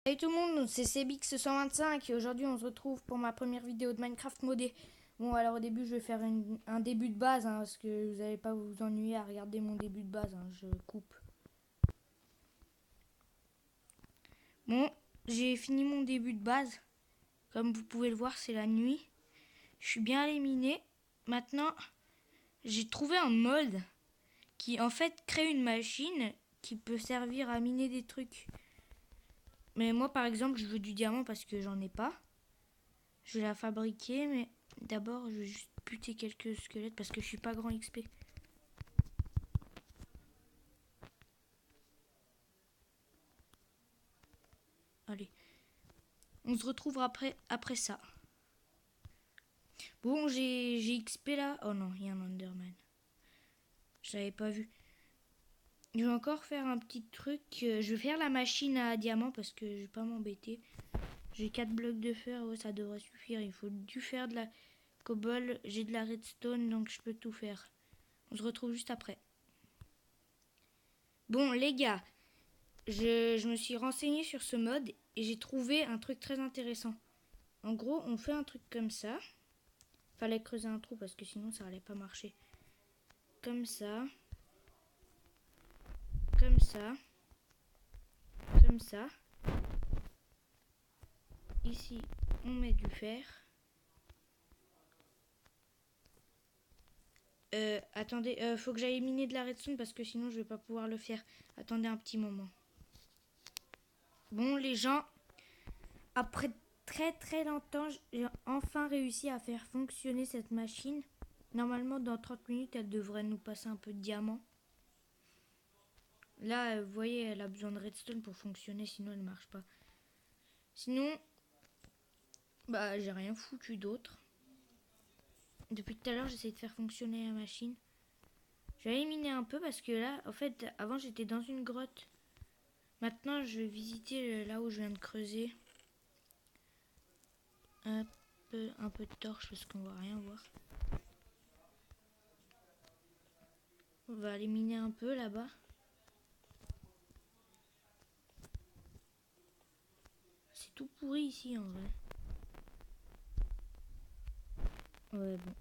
Salut tout le monde, c'est Cbix125 et aujourd'hui on se retrouve pour ma première vidéo de Minecraft modé. Bon alors au début je vais faire un début de base parce que vous n'allez pas vous ennuyer à regarder mon début de base, je coupe. Bon, j'ai fini mon début de base, comme vous pouvez le voir c'est la nuit. Je suis bien éliminé. Maintenant j'ai trouvé un mode qui en fait crée une machine qui peut servir à miner des trucs. Mais moi par exemple je veux du diamant parce que j'en ai pas. Je vais la fabriquer, mais d'abord, je vais juste buter quelques squelettes parce que je suis pas grand XP. Allez. On se retrouvera après ça. Bon, j'ai XP là. Oh non, il y a un Enderman. Je l'avais pas vu. Je vais encore faire un petit truc. Je vais faire la machine à diamant parce que je vais pas m'embêter. J'ai 4 blocs de fer. Ouais, ça devrait suffire. Il faut du fer, de la cobble. J'ai de la redstone, donc je peux tout faire. On se retrouve juste après. Bon, les gars. Je me suis renseigné sur ce mode et j'ai trouvé un truc très intéressant. En gros, on fait un truc comme ça. Fallait creuser un trou parce que sinon ça allait pas marcher. Comme ça. Comme ça. Comme ça. Ici, on met du fer. Attendez, faut que j'aille miner de la redstone parce que sinon je vais pas pouvoir le faire. Attendez un petit moment. Bon, les gens, après très longtemps, j'ai enfin réussi à faire fonctionner cette machine. Normalement, dans 30 minutes, elle devrait nous passer un peu de diamant. Là, vous voyez, elle a besoin de redstone pour fonctionner, sinon elle ne marche pas. Sinon, bah, j'ai rien foutu d'autre. Depuis tout à l'heure, j'essaie de faire fonctionner la machine. Je vais éliminer un peu parce que là, en fait, avant j'étais dans une grotte. Maintenant, je vais visiter là où je viens de creuser. Un peu de torche parce qu'on va rien voir. On va aller miner un peu là-bas. C'est tout pourri ici en vrai. Ouais, bon.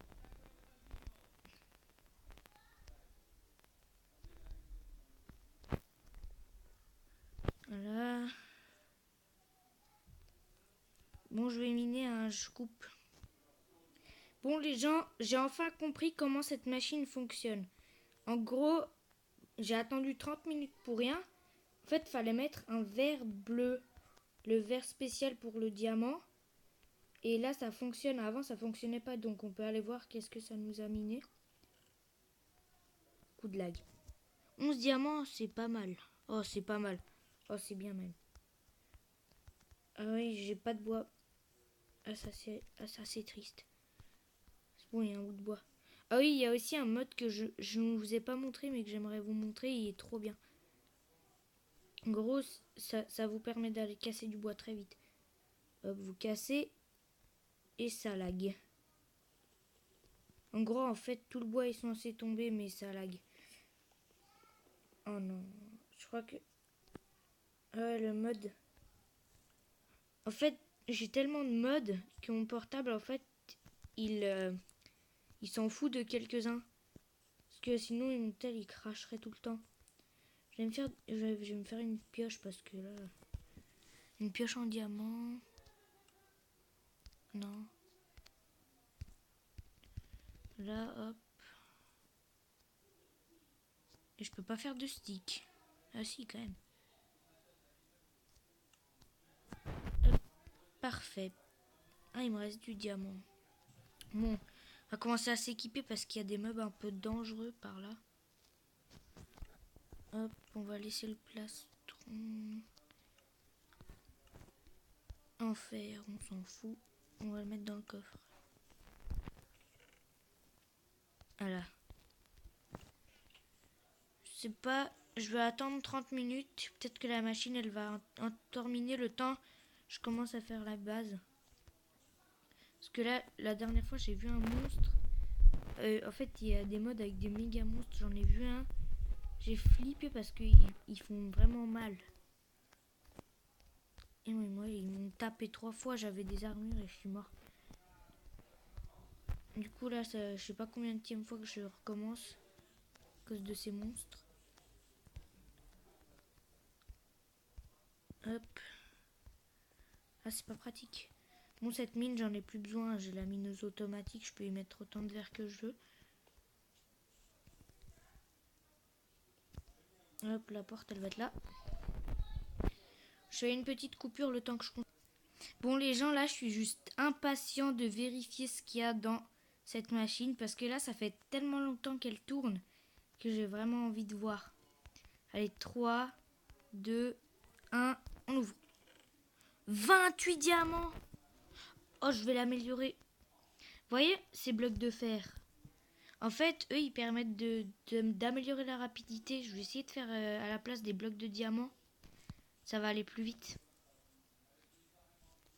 Voilà. Bon, je vais miner je coupe. Bon, les gens, j'ai enfin compris comment cette machine fonctionne. En gros, j'ai attendu 30 minutes pour rien. En fait, il fallait mettre un verre bleu. Le verre spécial pour le diamant. Et là, ça fonctionne. Avant, ça fonctionnait pas. Donc, on peut aller voir qu'est-ce que ça nous a miné. Coup de lag. 11 diamants, c'est pas mal. Oh, c'est pas mal. Oh, c'est bien même. Ah oui, j'ai pas de bois. Ah, ça, c'est triste. C'est bon, il y a un bout de bois. Ah oui, il y a aussi un mode que je ne vous ai pas montré, mais que j'aimerais vous montrer. Il est trop bien. En gros, ça vous permet d'aller casser du bois très vite. Hop, vous cassez et ça lag. En gros, en fait, tout le bois est censé tomber, mais ça lag. Oh non, je crois que... le mode... En fait, j'ai tellement de modes que mon portable, en fait, il s'en fout de quelques-uns. Parce que sinon, mon tel, il cracherait tout le temps. Je vais me faire une pioche parce que là... Une pioche en diamant... Non. Là, hop. Et je peux pas faire de stick. Ah si, quand même. Hop, parfait. Ah, il me reste du diamant. Bon, on va commencer à s'équiper parce qu'il y a des mobs un peu dangereux par là. Hop, on va laisser le plastron en fer, on s'en fout. On va le mettre dans le coffre. Voilà. Je sais pas, je vais attendre 30 minutes. Peut-être que la machine, elle va en terminer le temps. Je commence à faire la base. Parce que là, la dernière fois, j'ai vu un monstre. En fait, il y a des modes avec des méga monstres. J'en ai vu un. J'ai flippé parce qu'ils font vraiment mal. Et moi, ils m'ont tapé 3 fois, j'avais des armures et je suis mort. Du coup, là, ça, je sais pas combien de fois que je recommence à cause de ces monstres. Hop. Ah, c'est pas pratique. Bon, cette mine, j'en ai plus besoin. J'ai la mineuse automatique, je peux y mettre autant de verre que je veux. Hop, la porte, elle va être là. Je fais une petite coupure le temps que je... Bon, les gens, là, je suis juste impatient de vérifier ce qu'il y a dans cette machine. Parce que là, ça fait tellement longtemps qu'elle tourne que j'ai vraiment envie de voir. Allez, 3, 2, 1, on ouvre. 28 diamants. Oh, je vais l'améliorer. Vous voyez, ces blocs de fer. En fait, eux, ils permettent d'améliorer la rapidité. Je vais essayer de faire à la place des blocs de diamants. Ça va aller plus vite.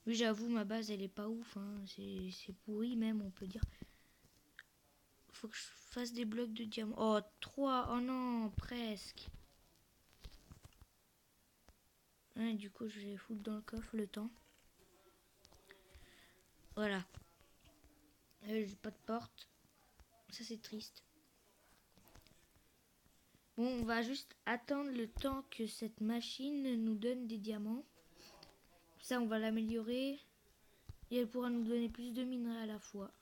Oui, j'avoue, ma base, elle est pas ouf. Hein. C'est pourri même, on peut dire. Faut que je fasse des blocs de diamants. Oh, 3. Oh non, presque. Ouais, du coup, je vais foutre dans le coffre le temps. Voilà. J'ai pas de porte. Ça, c'est triste. Bon, on va juste attendre le temps que cette machine nous donne des diamants. Ça, on va l'améliorer. Et elle pourra nous donner plus de minerais à la fois.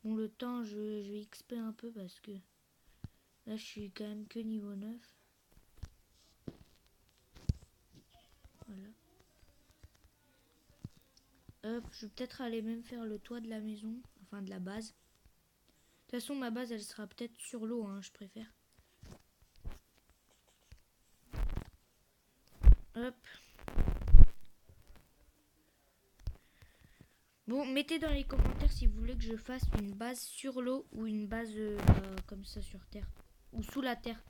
Bon, le temps, je vais XP un peu parce que là, je suis quand même que niveau 9. Voilà. Hop, je vais peut-être aller même faire le toit de la maison. Enfin, de la base. De toute façon, ma base, elle sera peut-être sur l'eau, hein, je préfère. Hop. Bon, mettez dans les commentaires si vous voulez que je fasse une base sur l'eau ou une base comme ça sur terre. Ou sous la terre.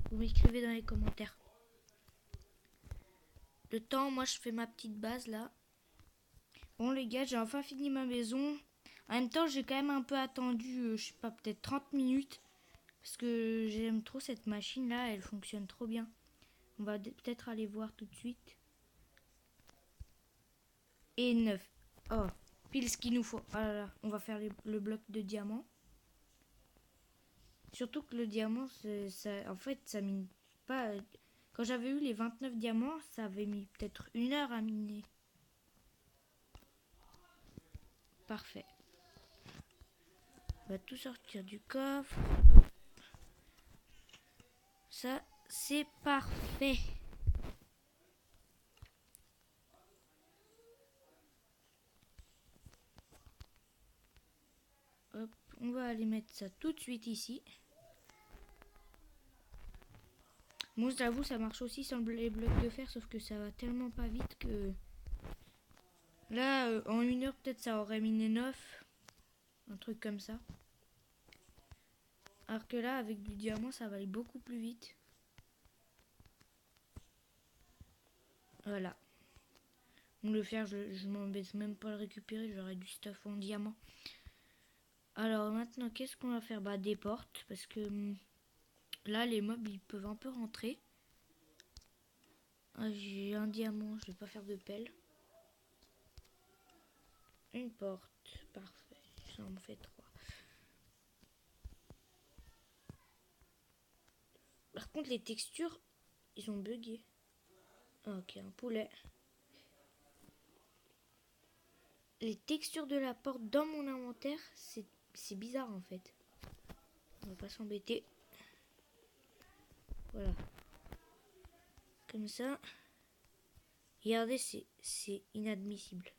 Vous m'écrivez dans les commentaires. Le temps, moi je fais ma petite base là. Bon les gars, j'ai enfin fini ma maison. En même temps, j'ai quand même un peu attendu, je sais pas, peut-être 30 minutes. Parce que j'aime trop cette machine là, elle fonctionne trop bien. On va peut-être aller voir tout de suite. Et 9. Oh, pile ce qu'il nous faut. Ah là là, on va faire le bloc de diamant. Surtout que le diamant, ça, en fait, ça mine pas. Quand j'avais eu les 29 diamants, ça avait mis peut-être 1 heure à miner. Parfait. On va tout sortir du coffre. Hop. Ça, c'est parfait. Hop, on va aller mettre ça tout de suite ici. Bon, j'avoue, ça marche aussi sans les blocs de fer, sauf que ça va tellement pas vite que... Là, en 1 heure, peut-être ça aurait miné 9. Un truc comme ça. Alors que là, avec du diamant, ça va aller beaucoup plus vite. Voilà. Bon, le fer, je m'embête même pas à le récupérer, j'aurais du stuff en diamant. Alors maintenant, qu'est-ce qu'on va faire? Bah, des portes, parce que là, les mobs, ils peuvent un peu rentrer. Ah, j'ai un diamant, je vais pas faire de pelle. Une porte, parfait, ça en fait 3. Par contre, les textures, ils ont bugué. Ok, un poulet. Les textures de la porte dans mon inventaire, c'est bizarre en fait. On va pas s'embêter. Voilà. Comme ça. Regardez, c'est inadmissible.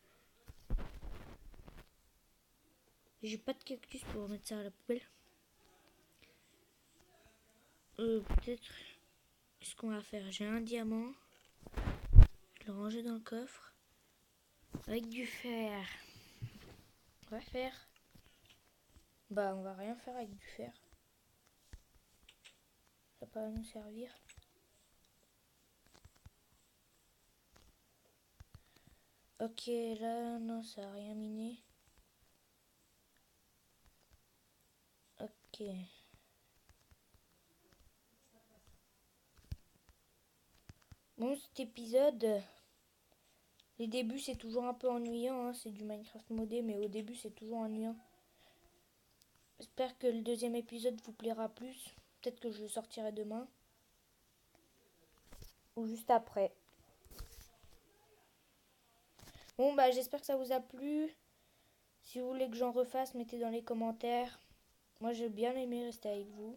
J'ai pas de cactus pour mettre ça à la poubelle. Peut-être. Ce qu'on va faire, j'ai un diamant. Je le ranger dans le coffre. Avec du fer. On va faire. Bah, on va rien faire avec du fer. Ça va pas nous servir. Ok, là, non, ça a rien miné. Ok. Bon, cet épisode, Les débuts, c'est toujours un peu ennuyant, hein. C'est du Minecraft modé, mais au début, c'est toujours ennuyant. J'espère que le deuxième épisode vous plaira plus. Peut-être que je le sortirai demain. Ou juste après. Bon, bah j'espère que ça vous a plu. Si vous voulez que j'en refasse, mettez dans les commentaires. Moi, j'ai bien aimé rester avec vous.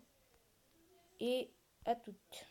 Et à toutes.